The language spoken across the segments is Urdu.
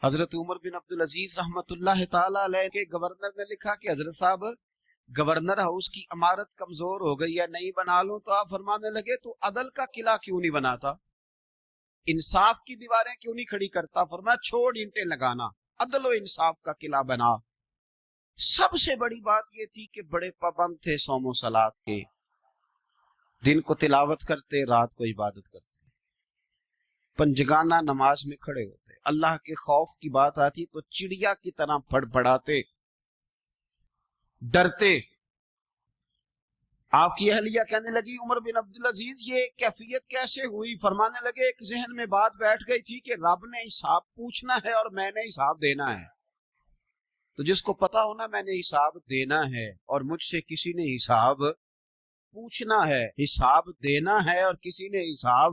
حضرت عمر بن عبدالعزیز رحمت اللہ تعالی علیہ کے گورنر نے لکھا کہ حضرت صاحب گورنر ہاؤس کی عمارت کمزور ہو گئی ہے، نئی بنا لوں. تو آپ فرمانے لگے تو عدل کا قلعہ کیوں نہیں بناتا، انصاف کی دیواریں کیوں نہیں کھڑی کرتا؟ فرمایا چھوڑ اینٹیں لگانا، عدل و انصاف کا قلعہ بنا. سب سے بڑی بات یہ تھی کہ بڑے پابند تھے صوم و صلات کے، دن کو تلاوت کرتے، رات کو عبادت کرتے، پنجگانہ نماز میں کھڑے ہوتے، اللہ کے خوف کی بات آتی تو چڑیا کی طرح بڑبڑاتے، ڈرتے. آپ کی اہلیہ کہنے لگی عمر بن عبدالعزیز یہ کیفیت کیسے ہوئی؟ فرمانے لگے ایک ذہن میں بات بیٹھ گئی تھی کہ رب نے حساب پوچھنا ہے اور میں نے حساب دینا ہے. تو جس کو پتا ہونا میں نے حساب دینا ہے اور مجھ سے کسی نے حساب پوچھنا ہے، حساب دینا ہے اور کسی نے حساب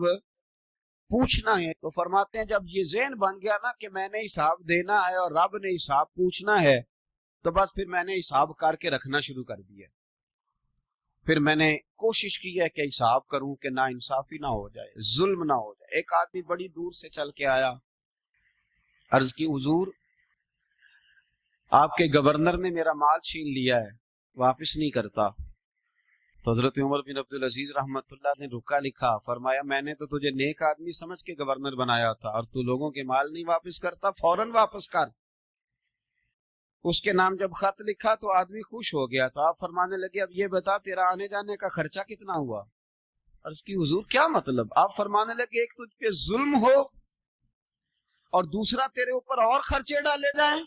پوچھنا ہے، تو فرماتے ہیں جب یہ ذہن بن گیا نا کہ میں نے حساب دینا ہے اور رب نے حساب پوچھنا ہے، تو بس پھر میں نے حساب کر کے رکھنا شروع کر دیا. پھر میں نے کوشش کی ہے کہ حساب کروں کہ نا انصافی نہ ہو جائے، ظلم نہ ہو جائے. ایک آدمی بڑی دور سے چل کے آیا، عرض کی حضور آپ کے گورنر نے میرا مال چھین لیا ہے، واپس نہیں کرتا. تو حضرت عمر بن عبدالعزیز رحمت اللہ نے رکا لکھا، فرمایا میں نے تو تجھے نیک آدمی سمجھ کے گورنر بنایا تھا اور تو لوگوں کے مال نہیں واپس کرتا، فوراً واپس کر. اس کے نام جب خط لکھا تو آدمی خوش ہو گیا. تو آپ فرمانے لگے اب یہ بتا تیرا آنے جانے کا خرچہ کتنا ہوا؟ عرض کی حضور کیا مطلب؟ آپ فرمانے لگے ایک تجھ پہ ظلم ہو اور دوسرا تیرے اوپر اور خرچے ڈالے جائیں.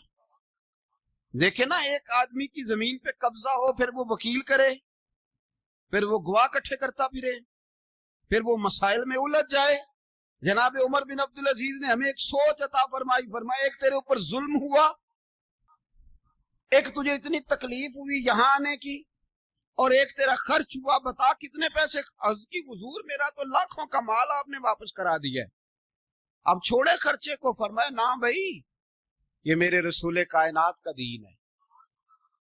دیکھے نا ایک آدمی کی زمین پہ قبضہ ہو، پھر وہ وکیل کرے، پھر وہ گواہ اکٹھے کرتا پھرے، پھر وہ مسائل میں الجھ جائے. جناب عمر بن عبدالعزیز نے ہمیں ایک سوچ عطا فرمائی. فرمایا ایک تیرے اوپر ظلم ہوا، ایک تجھے اتنی تکلیف ہوئی یہاں آنے کی، اور ایک تیرا خرچ ہوا، بتا کتنے پیسے؟ عرض کی حضور میرا تو لاکھوں کا مال آپ نے واپس کرا دیا ہے، اب چھوڑے خرچے کو. فرمایا نہ بھائی، یہ میرے رسول کائنات کا دین ہے،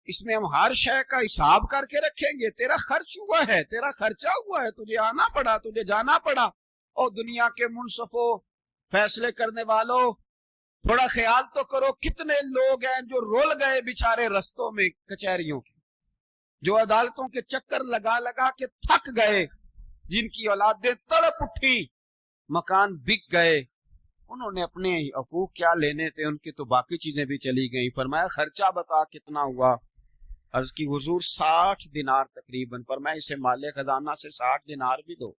اس میں ہم ہر شے کا حساب کر کے رکھیں گے. تیرا خرچ ہوا ہے، تیرا خرچہ ہوا ہے، تجھے آنا پڑا، تجھے جانا پڑا. اور دنیا کے منصفوں، فیصلے کرنے والوں، تھوڑا خیال تو کرو کتنے لوگ ہیں جو رول گئے بیچارے رستوں میں کچہریوں کے، جو عدالتوں کے چکر لگا لگا کے تھک گئے، جن کی اولادیں تڑپ اٹھی، مکان بک گئے. انہوں نے اپنے حقوق کیا لینے تھے، ان کی تو باقی چیزیں بھی چلی گئیں. فرمایا خرچہ بتا کتنا ہوا؟ عرض کی حضور 60 دینار تقریباً. فرمایا اسے مال خزانہ سے 60 دینار بھی دو.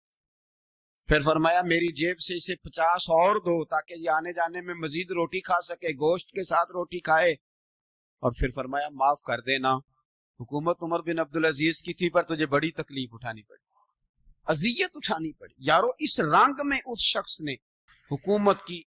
پھر فرمایا میری جیب سے اسے 50 اور دو تاکہ یہ آنے جانے میں مزید روٹی کھا سکے، گوشت کے ساتھ روٹی کھائے. اور پھر فرمایا معاف کر دینا، حکومت عمر بن عبدالعزیز کی تھی پر تجھے بڑی تکلیف اٹھانی پڑی، اذیت اٹھانی پڑی. یارو اس رنگ میں اس شخص نے حکومت کی